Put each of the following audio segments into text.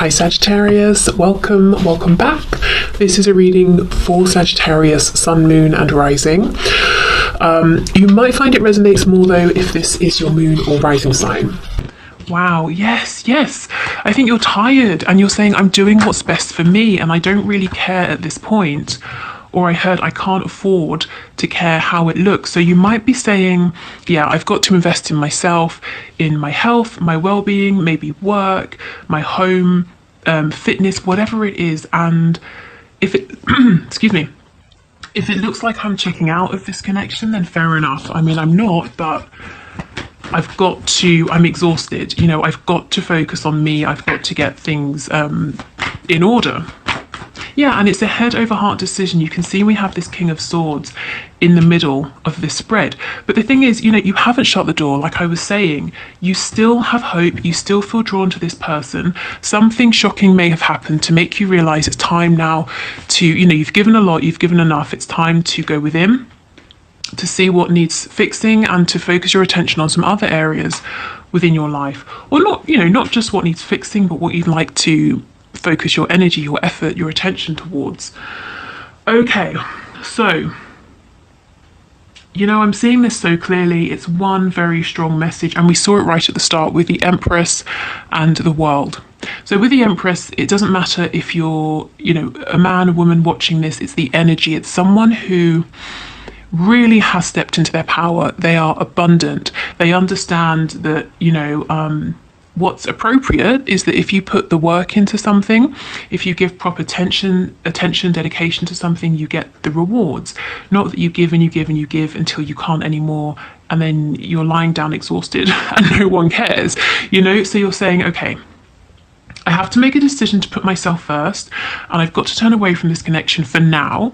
Hi Sagittarius, welcome back. This is a reading for Sagittarius, Sun, Moon and Rising. You might find it resonates more though if this is your moon or rising sign. Wow, yes. I think you're tired and you're saying I'm doing what's best for me and I don't really care at this point. Or I heard I can't afford to care how it looks. So you might be saying, yeah, I've got to invest in myself, in my health, my well-being, maybe work, my home, fitness, whatever it is. And if it, excuse me, if it looks like I'm checking out of this connection, then fair enough. I mean, I'm not, but I'm exhausted. You know, I've got to focus on me. I've got to get things in order. Yeah, and it's a head over heart decision. You can see we have this King of Swords in the middle of this spread. But the thing is, you know, you haven't shut the door. Like I was saying, you still have hope. You still feel drawn to this person. Something shocking may have happened to make you realize it's time now to, you know, you've given a lot, you've given enough. It's time to go within, to see what needs fixing and to focus your attention on some other areas within your life. Or not, you know, not just what needs fixing, but what you'd like to focus your energy, your effort, your attention towards. Okay, so, you know, I'm seeing this so clearly. It's one very strong message, and we saw it right at the start with the Empress and the World. So with the Empress, it doesn't matter if you're, you know, a man, a woman watching this, it's the energy. It's someone who really has stepped into their power. They are abundant. They understand that, you know, what's appropriate is that if you put the work into something, if you give proper attention, dedication to something, you get the rewards. Not that you give and you give and you give until you can't anymore, and then you're lying down exhausted and no one cares, you know? So you're saying, okay, I have to make a decision to put myself first, and I've got to turn away from this connection for now,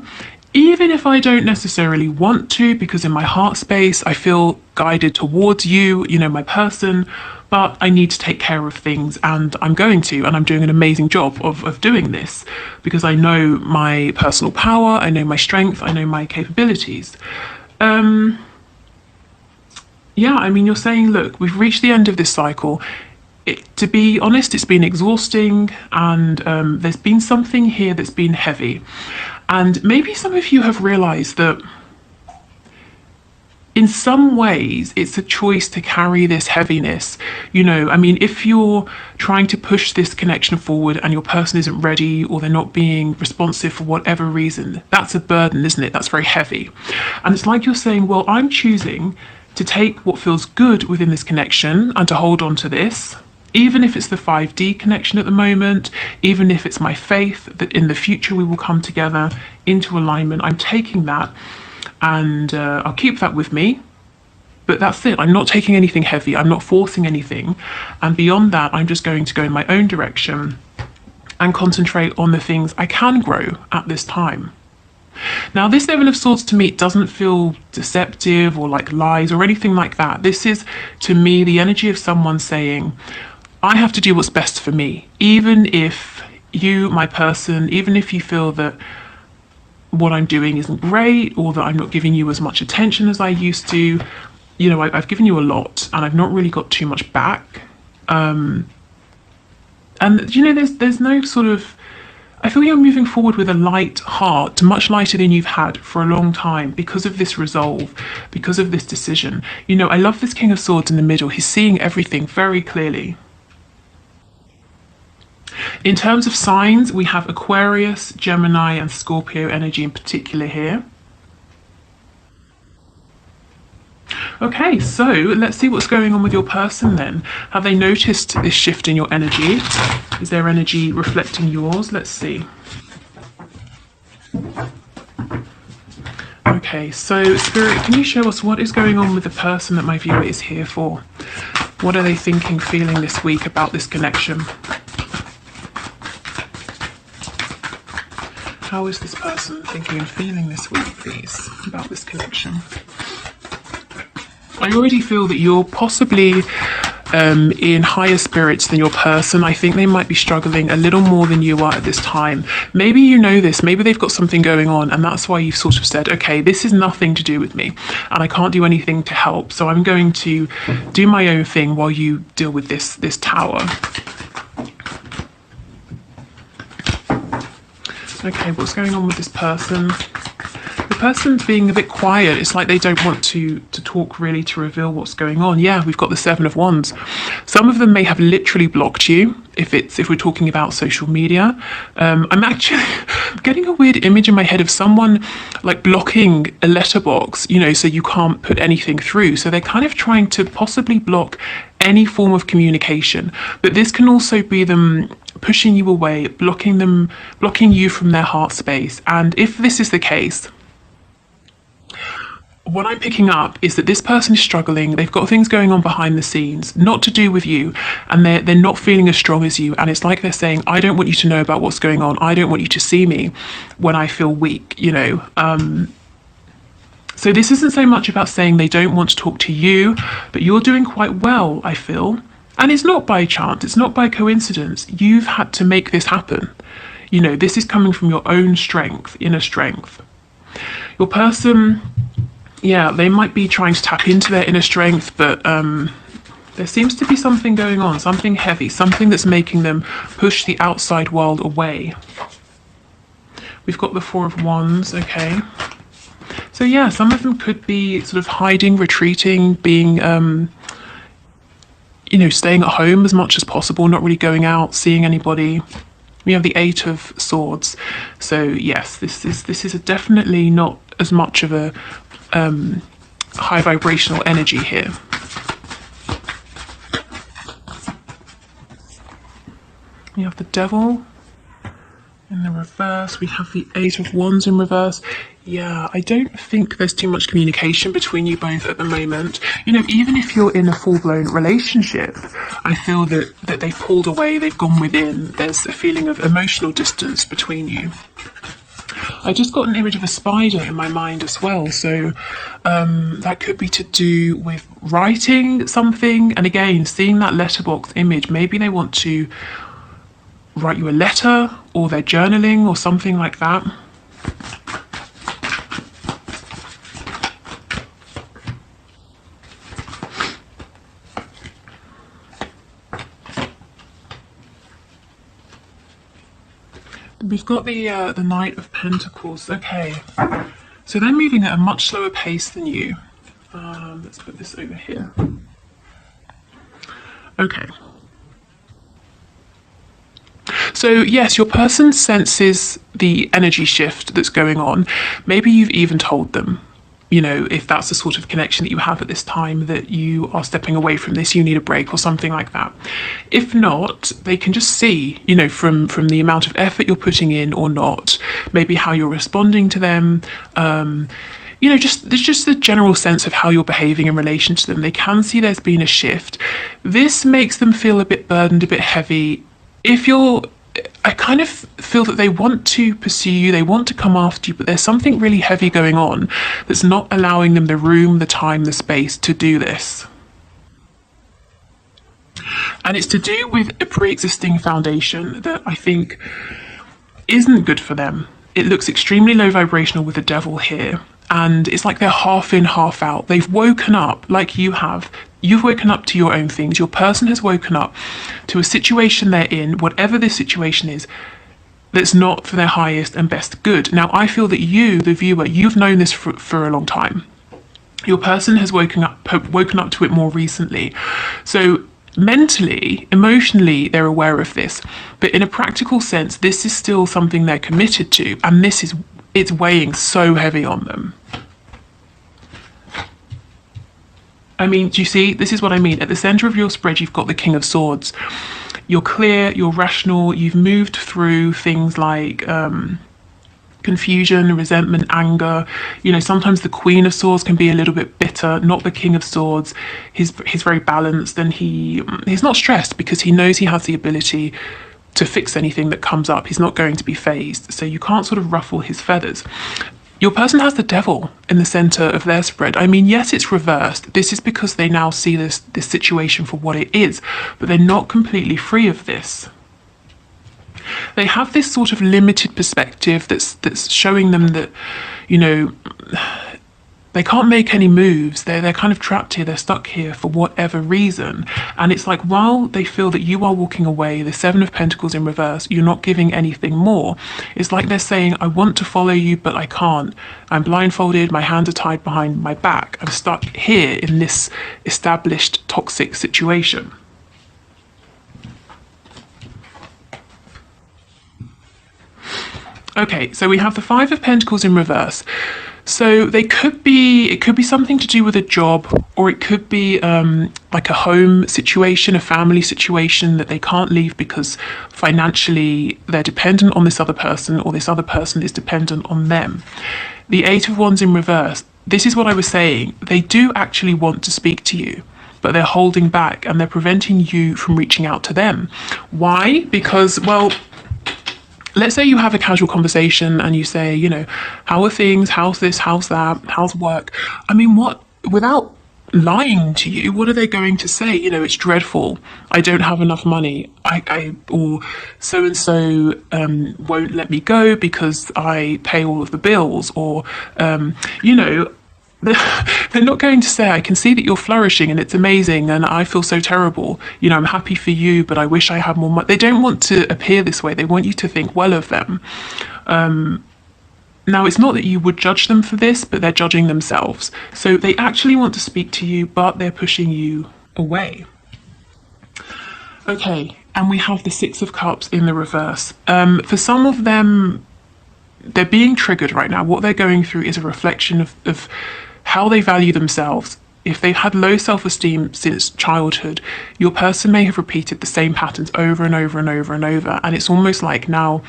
even if I don't necessarily want to, because in my heart space, I feel guided towards you, you know, my person, but I need to take care of things, and I'm going to, and I'm doing an amazing job of doing this because I know my personal power, I know my strength, I know my capabilities. Yeah, I mean, you're saying, look, we've reached the end of this cycle. To be honest, it's been exhausting, and there's been something here that's been heavy. And maybe some of you have realized that in some ways, it's a choice to carry this heaviness. You know, I mean, if you're trying to push this connection forward and your person isn't ready or they're not being responsive for whatever reason, that's a burden, isn't it? That's very heavy. And it's like you're saying, well, I'm choosing to take what feels good within this connection and to hold on to this, even if it's the 5D connection at the moment, even if it's my faith that in the future we will come together into alignment. I'm taking that. And I'll keep that with me, but that's it. I'm not taking anything heavy. I'm not forcing anything. And beyond that, I'm just going to go in my own direction and concentrate on the things I can grow at this time. Now, this Seven of Swords to me doesn't feel deceptive or like lies or anything like that. This is, to me, the energy of someone saying, I have to do what's best for me. Even if you, my person, even if you feel that what I'm doing isn't great, or that I'm not giving you as much attention as I used to, you know, I've given you a lot and I've not really got too much back. And you know, there's no sort of, I feel you're moving forward with a light heart, much lighter than you've had for a long time because of this resolve, because of this decision. You know, I love this King of Swords in the middle. He's seeing everything very clearly. In terms of signs, we have Aquarius, Gemini and Scorpio energy in particular here. Okay, so let's see what's going on with your person then. Have they noticed this shift in your energy? Is their energy reflecting yours? Let's see. Okay, so Spirit, can you show us what is going on with the person that my viewer is here for? What are they thinking, feeling this week about this connection? How is this person thinking and feeling this week, please, about this connection? I already feel that you're possibly in higher spirits than your person. I think they might be struggling a little more than you are at this time. Maybe you know this, maybe they've got something going on, and that's why you've sort of said, okay, this is nothing to do with me, and I can't do anything to help, so I'm going to do my own thing while you deal with this Tower. Okay, what's going on with this person? The person's being a bit quiet. It's like they don't want to talk really, to reveal what's going on. Yeah, we've got the Seven of Wands. Some of them may have literally blocked you if we're talking about social media. I'm actually getting a weird image in my head of someone like blocking a letterbox, you know, so you can't put anything through. So they're kind of trying to possibly block any form of communication. But this can also be them pushing you away, blocking you from their heart space. And if this is the case, what I'm picking up is that this person is struggling. They've got things going on behind the scenes, not to do with you, and they're not feeling as strong as you. And it's like they're saying, I don't want you to know about what's going on. I don't want you to see me when I feel weak, you know. So this isn't so much about saying they don't want to talk to you, but you're doing quite well, I feel. And it's not by chance, it's not by coincidence. You've had to make this happen. You know, this is coming from your own strength, inner strength. Your person, yeah, they might be trying to tap into their inner strength, but there seems to be something going on, something heavy, something that's making them push the outside world away. We've got the Four of Wands, okay. So yeah, some of them could be sort of hiding, retreating, being, you know, staying at home as much as possible, not really going out, seeing anybody. We have the Eight of Swords. So yes, this is definitely not as much of a high vibrational energy here. We have the Devil in the reverse. We have the Eight of Wands in reverse. Yeah, I don't think there's too much communication between you both at the moment. You know, even if you're in a full-blown relationship, I feel that they've pulled away, they've gone within. There's a feeling of emotional distance between you. I just got an image of a spider in my mind as well, so that could be to do with writing something. And again, seeing that letterbox image, maybe they want to write you a letter, or they're journaling or something like that. We've got the Knight of Pentacles. Okay, so they're moving at a much slower pace than you. Let's put this over here. Okay. So yes, your person senses the energy shift that's going on. Maybe you've even told them, you know, if that's the sort of connection that you have at this time, that you are stepping away from this, you need a break or something like that. If not, they can just see, you know, from the amount of effort you're putting in or not, maybe how you're responding to them, you know, there's just the general sense of how you're behaving in relation to them. They can see there's been a shift. This makes them feel a bit burdened, a bit heavy. I kind of feel that they want to pursue you, they want to come after you, but there's something really heavy going on that's not allowing them the room, the time, the space to do this. And it's to do with a pre-existing foundation that I think isn't good for them. It looks extremely low vibrational with the Devil here. And it's like they're half in, half out. They've woken up like you have. You've woken up to your own things. Your person has woken up to a situation they're in, whatever this situation is, that's not for their highest and best good. Now, I feel that you, the viewer, you've known this for a long time. Your person has woken up to it more recently. So mentally, emotionally, they're aware of this. But in a practical sense, this is still something they're committed to. And it's weighing so heavy on them. I mean, do you see? This is what I mean. At the center of your spread, you've got the King of Swords. You're clear, you're rational, you've moved through things like confusion, resentment, anger. You know, sometimes the Queen of Swords can be a little bit bitter, not the King of Swords. He's very balanced, and he's not stressed because he knows he has the ability to fix anything that comes up. He's not going to be phased, so you can't sort of ruffle his feathers. Your person has the Devil in the center of their spread. I mean, yes, it's reversed. This is because they now see this situation for what it is, but they're not completely free of this. They have this sort of limited perspective that's showing them that, you know, they can't make any moves. They're kind of trapped here. They're stuck here for whatever reason. And it's like, while they feel that you are walking away, the Seven of Pentacles in reverse, you're not giving anything more. It's like they're saying, I want to follow you, but I can't. I'm blindfolded. My hands are tied behind my back. I'm stuck here in this established toxic situation. Okay, so we have the Five of Pentacles in reverse. So it could be something to do with a job, or it could be like a home situation, a family situation that they can't leave because financially they're dependent on this other person, or this other person is dependent on them. The Eight of Wands in reverse, this is what I was saying. They do actually want to speak to you, but they're holding back and they're preventing you from reaching out to them. Why? Because, well, let's say you have a casual conversation and you say, you know, how are things? How's this? How's that? How's work? I mean, what, without lying to you, what are they going to say? You know, it's dreadful. I don't have enough money. Or so-and-so won't let me go because I pay all of the bills. Or, you know, they're not going to say, I can see that you're flourishing and it's amazing and I feel so terrible. You know, I'm happy for you, but I wish I had more money. They don't want to appear this way. They want you to think well of them. Now, it's not that you would judge them for this, but they're judging themselves. So they actually want to speak to you, but they're pushing you away. Okay, and we have the Six of Cups in the reverse. For some of them, they're being triggered right now. What they're going through is a reflection of how they value themselves. If they've had low self-esteem since childhood, your person may have repeated the same patterns over and over and over and over. And it's almost like now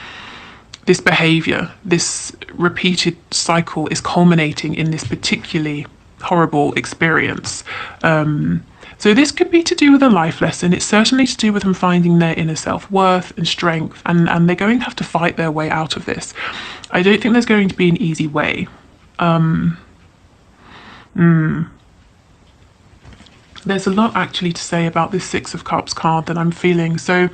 this behavior, this repeated cycle is culminating in this particularly horrible experience. So this could be to do with a life lesson. It's certainly to do with them finding their inner self-worth and strength, and they're going to have to fight their way out of this. I don't think there's going to be an easy way. There's a lot actually to say about this Six of Cups card that I'm feeling. So,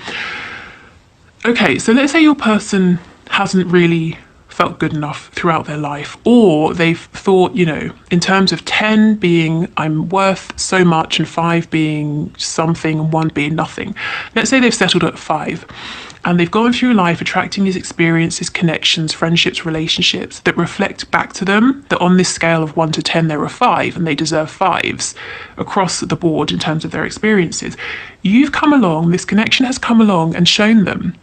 okay, so let's say your person hasn't really felt good enough throughout their life, or they've thought, you know, in terms of 10 being I'm worth so much and 5 being something and 1 being nothing. Let's say they've settled at 5 and they've gone through life attracting these experiences, connections, friendships, relationships that reflect back to them that on this scale of 1 to 10 they're a 5 and they deserve 5s across the board in terms of their experiences. You've come along, this connection has come along and shown them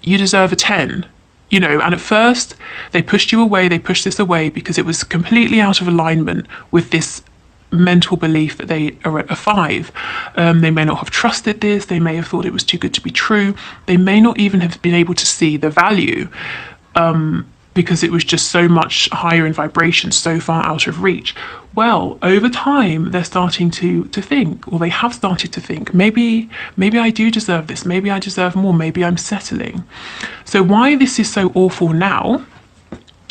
you deserve a 10. You know, and at first they pushed you away, they pushed this away because it was completely out of alignment with this mental belief that they are at a 5. They may not have trusted this, they may have thought it was too good to be true, they may not even have been able to see the value because it was just so much higher in vibration, so far out of reach. Well, over time, they're starting to think, or they have started to think, maybe I do deserve this, maybe I deserve more, maybe I'm settling. So why this is so awful now,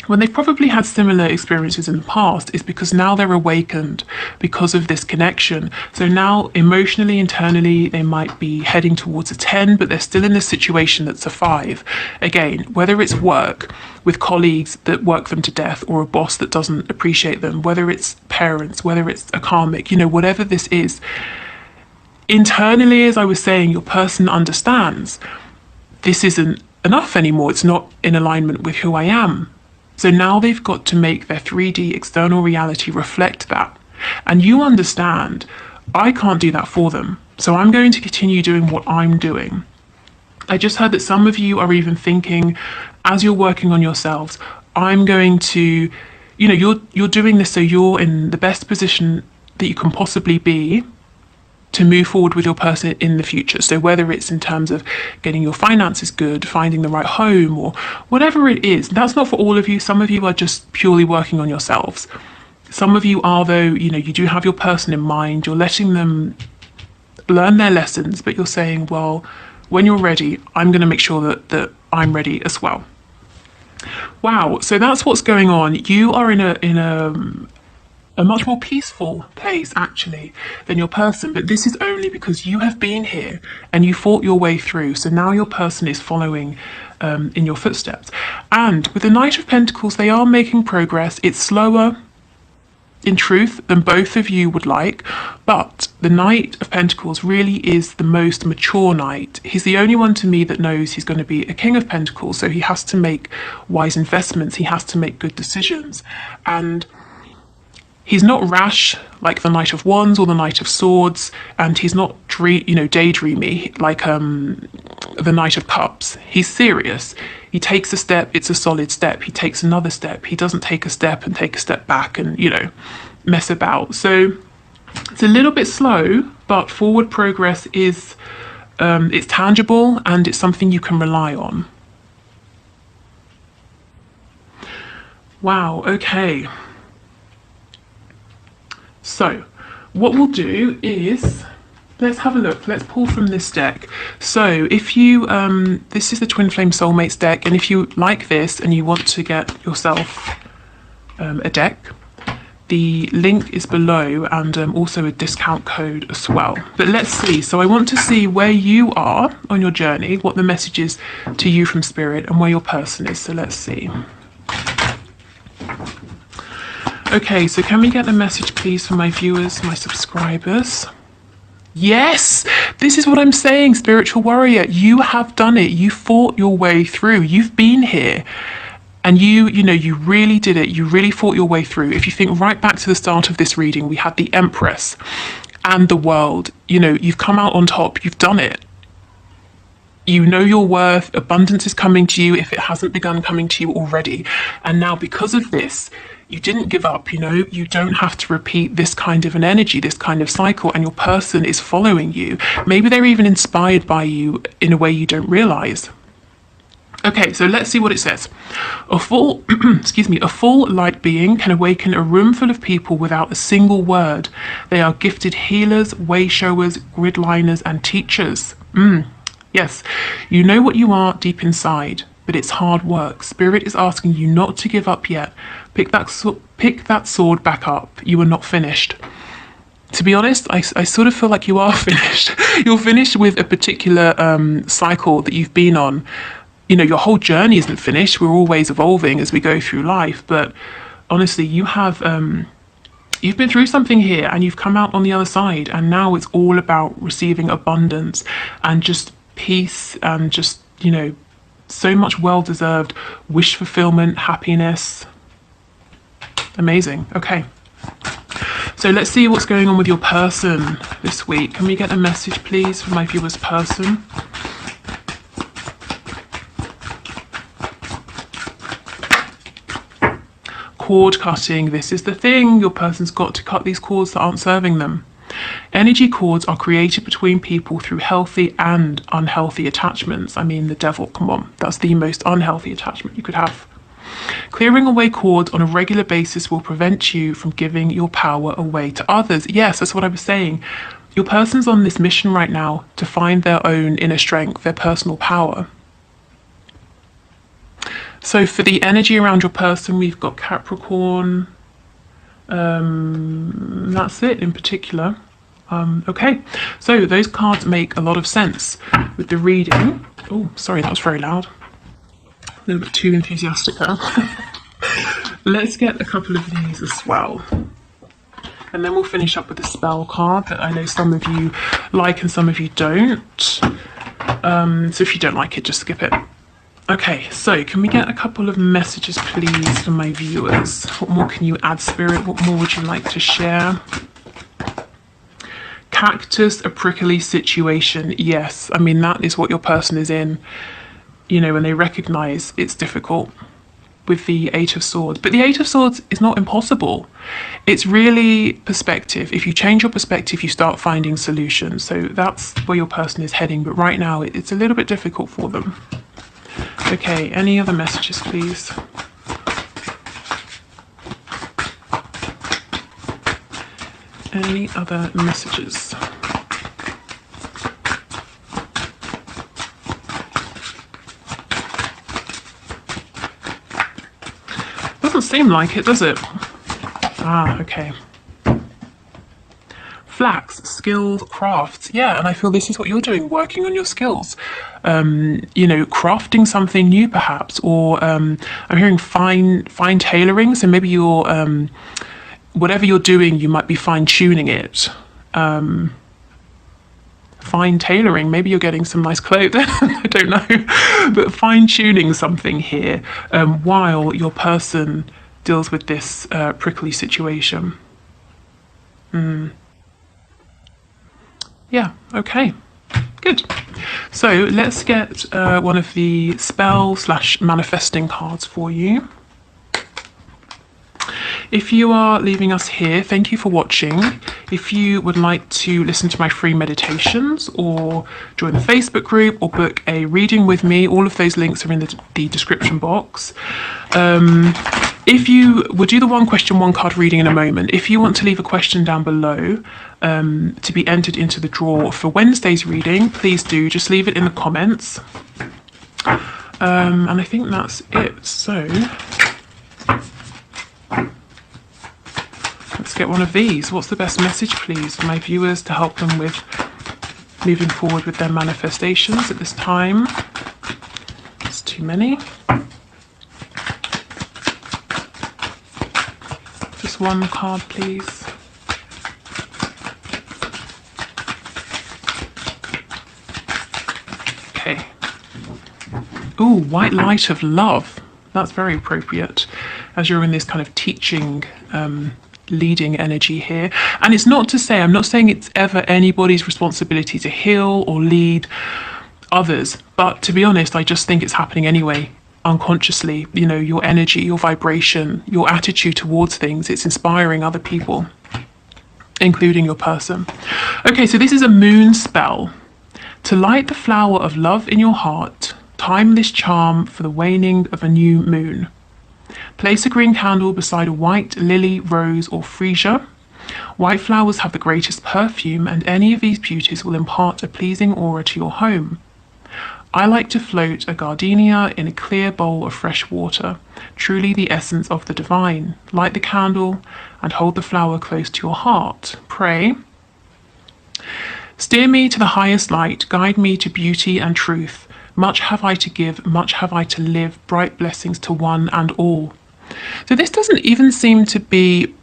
when they've probably had similar experiences in the past, is because now they're awakened because of this connection. So now emotionally, internally, they might be heading towards a 10, but they're still in this situation that's a 5. Again, whether it's work with colleagues that work them to death, or a boss that doesn't appreciate them, whether it's parents, whether it's a karmic, you know, whatever this is, internally, as I was saying, your person understands this isn't enough anymore. It's not in alignment with who I am. So now they've got to make their 3D external reality reflect that. And you understand, I can't do that for them. So I'm going to continue doing what I'm doing. I just heard that some of you are even thinking, as you're working on yourselves, I'm going to, you know, you're doing this so you're in the best position that you can possibly be to move forward with your person in the future. So whether it's in terms of getting your finances good, finding the right home, or whatever it is, that's not for all of you. Some of you are just purely working on yourselves. Some of you are, though, you know, you do have your person in mind, you're letting them learn their lessons, but you're saying, well, when you're ready, I'm going to make sure that I'm ready as well. Wow, so that's what's going on. You are in a much more peaceful place, actually, than your person. But this is only because you have been here and you fought your way through. So now your person is following in your footsteps. And with the Knight of Pentacles, they are making progress. It's slower. in truth, than both of you would like. But the Knight of Pentacles really is the most mature knight. He's the only one to me that knows he's going to be a King of Pentacles, so he has to make wise investments, he has to make good decisions. And he's not rash like the Knight of Wands or the Knight of Swords, and he's not daydreamy like the Knight of Cups. He's serious. He takes a step, it's a solid step. He takes another step. He doesn't take a step and take a step back and, mess about. So it's a little bit slow, but forward progress is it's tangible and it's something you can rely on. Wow, okay. So what we'll do is, let's have a look. Let's pull from this deck. So if you, this is the Twin Flame Soulmates deck, and if you like this and you want to get yourself a deck, the link is below, and also a discount code as well. But let's see. So I want to see where you are on your journey, what the message is to you from Spirit, and where your person is. So let's see. Okay, so can we get a message, please, for my viewers, my subscribers? Yes, this is what I'm saying, spiritual warrior. You have done it. You fought your way through. You've been here. And you really did it. You really fought your way through. If you think right back to the start of this reading, we had the Empress and the World. You've come out on top. You've done it. You know your worth. Abundance is coming to you if it hasn't begun coming to you already. And now because of this, you didn't give up, you don't have to repeat this kind of an energy, this kind of cycle, and your person is following you. Maybe they're even inspired by you in a way you don't realize. Okay, so let's see what it says. A full, a full light being can awaken a room full of people without a single word. They are gifted healers, way showers, grid liners, and teachers. Yes, you know what you are deep inside, but it's hard work. Spirit is asking you not to give up yet. Pick that sword back up. You are not finished. To be honest, I sort of feel like you are finished. You're finished with a particular cycle that you've been on. Your whole journey isn't finished. We're always evolving as we go through life. But honestly, you have you've been through something here, and you've come out on the other side. And now it's all about receiving abundance and just peace and just so much well-deserved wish fulfillment, happiness. Amazing. Okay, so let's see what's going on with your person this week. Can we get a message, please, for my viewer's person? Cord cutting. This is the thing. Your person's got to cut these cords that aren't serving them. Energy cords are created between people through healthy and unhealthy attachments. I mean, the devil, come on. That's the most unhealthy attachment you could have. Clearing away cords on a regular basis will prevent you from giving your power away to others. Yes, that's what I was saying. Your person's on this mission right now to find their own inner strength, their personal power. So for the energy around your person, we've got Capricorn. That's it in particular. Okay, so those cards make a lot of sense with the reading. Oh, sorry, that was very loud. A little bit too enthusiastic there. Let's get a couple of these as well. And then we'll finish up with the spell card that I know some of you like and some of you don't. So if you don't like it, just skip it. Okay, so can we get a couple of messages, please, for my viewers? What more can you add, Spirit? What more would you like to share? Cactus, a prickly situation. Yes, I mean, that is what your person is in, when they recognize it's difficult with the Eight of Swords. But the Eight of Swords is not impossible. It's really perspective. If you change your perspective, you start finding solutions. So that's where your person is heading. But right now, it's a little bit difficult for them. Okay, any other messages, please? Any other messages? Doesn't seem like it, does it? Ah, okay. Flax, skills, crafts. Yeah, and I feel this is what you're doing, working on your skills. Crafting something new perhaps, or I'm hearing fine tailoring. So maybe you're whatever you're doing, you might be fine-tuning it. Fine tailoring, maybe you're getting some nice clothes, I don't know, but fine-tuning something here while your person deals with this prickly situation. Yeah, okay, good. So let's get one of the spell/manifesting cards for you. If you are leaving us here, thank you for watching. If you would like to listen to my free meditations or join the Facebook group or book a reading with me, all of those links are in the description box. If you will do the one question, one card reading in a moment. If you want to leave a question down below to be entered into the draw for Wednesday's reading, please do. Just leave it in the comments. And I think that's it. So let's get one of these. What's the best message, please, for my viewers to help them with moving forward with their manifestations at this time? It's too many. Just one card, please. Okay. Ooh, white light of love. That's very appropriate as you're in this kind of teaching, leading energy here. And it's not to say, I'm not saying it's ever anybody's responsibility to heal or lead others, but to be honest, I just think it's happening anyway, unconsciously. You know, your energy, your vibration, your attitude towards things, it's inspiring other people, including your person. Okay, so this is a moon spell. To light the flower of love in your heart, timeless charm for the waning of a new moon. Place a green candle beside a white lily, rose, or freesia. White flowers have the greatest perfume, and any of these beauties will impart a pleasing aura to your home. I like to float a gardenia in a clear bowl of fresh water, truly the essence of the divine. Light the candle and hold the flower close to your heart. Pray. Steer me to the highest light, guide me to beauty and truth. Much have I to give, much have I to live, bright blessings to one and all. So this doesn't even seem to be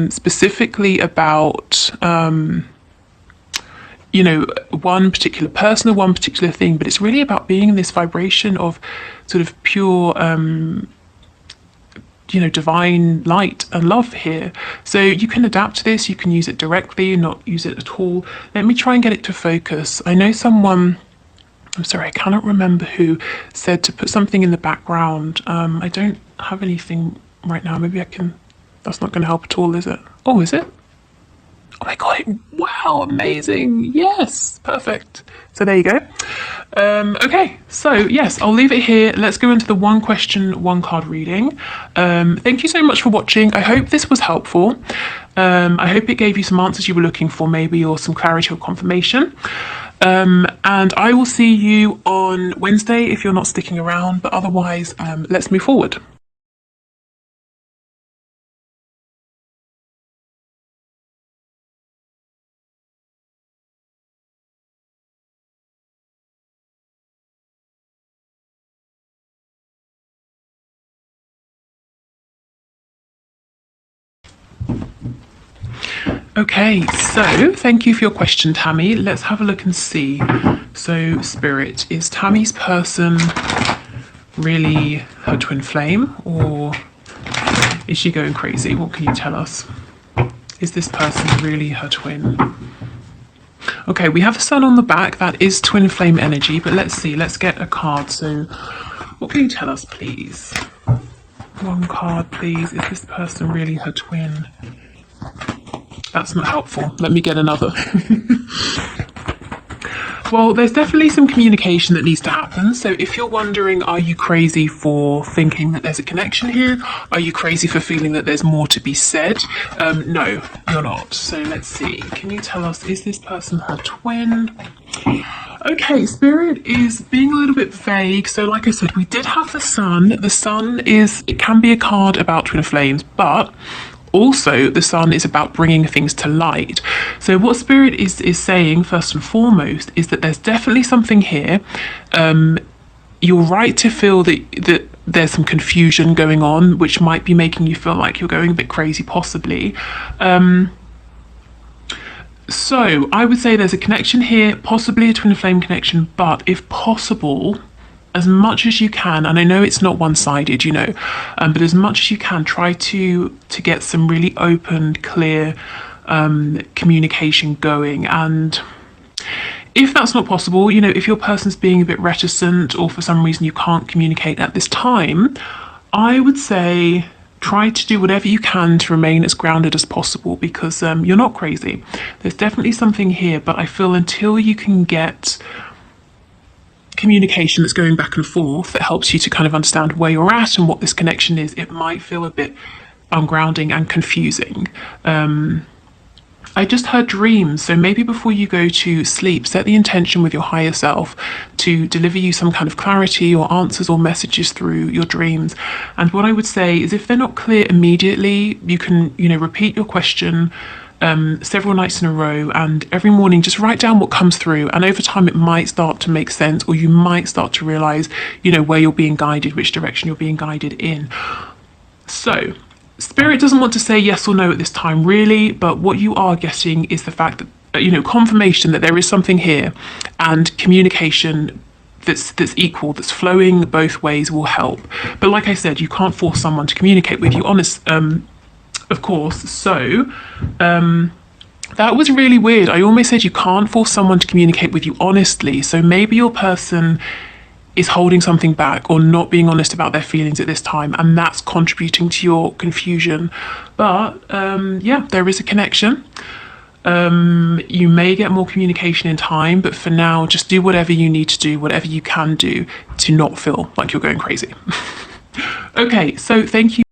specifically about, you know, one particular person or one particular thing, but it's really about being in this vibration of sort of pure, you know, divine light and love here. So you can adapt to this, you can use it directly, not use it at all. Let me try and get it to focus. I know someone, I'm sorry, I cannot remember who, said to put something in the background. I don't have anything right now. Maybe I can, that's not going to help at all, is it? Oh, is it? Oh my God, wow, amazing. Yes, perfect. So there you go. Okay, so yes, I'll leave it here. Let's go into the one question, one card reading. Thank you so much for watching. I hope this was helpful. I hope it gave you some answers you were looking for, maybe, or some clarity or confirmation. And I will see you on Wednesday if you're not sticking around, but otherwise, let's move forward. Okay, so thank you for your question, Tammy. Let's have a look and see. So, Spirit, is Tammy's person really her twin flame, or is she going crazy? What can you tell us? Is this person really her twin? Okay, we have the sun on the back. That is twin flame energy, but let's see. Let's get a card. So, what can you tell us, please? One card, please. Is this person really her twin? That's not helpful. Let me get another. Well, there's definitely some communication that needs to happen. So if you're wondering, are you crazy for thinking that there's a connection here? Are you crazy for feeling that there's more to be said? No, you're not. So let's see. Can you tell us, is this person her twin? Okay, Spirit is being a little bit vague. So like I said, we did have the sun. The sun is, it can be a card about twin flames, but also the sun is about bringing things to light. So what Spirit is saying, first and foremost, is that there's definitely something here. You're right to feel that there's some confusion going on, which might be making you feel like you're going a bit crazy, possibly. So I would say there's a connection here, possibly a twin flame connection, but if possible, as much as you can, and I know it's not one-sided, you know, but as much as you can, try to get some really open, clear communication going. And if that's not possible, you know, if your person's being a bit reticent or for some reason you can't communicate at this time, I would say try to do whatever you can to remain as grounded as possible, because you're not crazy. There's definitely something here, but I feel until you can get communication that's going back and forth that helps you to kind of understand where you're at and what this connection is, it might feel a bit ungrounding and confusing. I just heard dreams, so maybe before you go to sleep, set the intention with your higher self to deliver you some kind of clarity or answers or messages through your dreams. And what I would say is, if they're not clear immediately, you can, you know, repeat your question several nights in a row, and every morning just write down what comes through, and over time it might start to make sense, or you might start to realize, you know, where you're being guided, which direction you're being guided in. So Spirit doesn't want to say yes or no at this time, really, but what you are getting is the fact that, you know, confirmation that there is something here, and communication that's equal, that's flowing both ways will help. But like I said, you can't force someone to communicate with you, of course. So that was really weird. I almost said you can't force someone to communicate with you honestly. So maybe your person is holding something back or not being honest about their feelings at this time, and that's contributing to your confusion. But yeah, there is a connection. You may get more communication in time, but for now, just do whatever you need to do, whatever you can do to not feel like you're going crazy. Okay, so thank you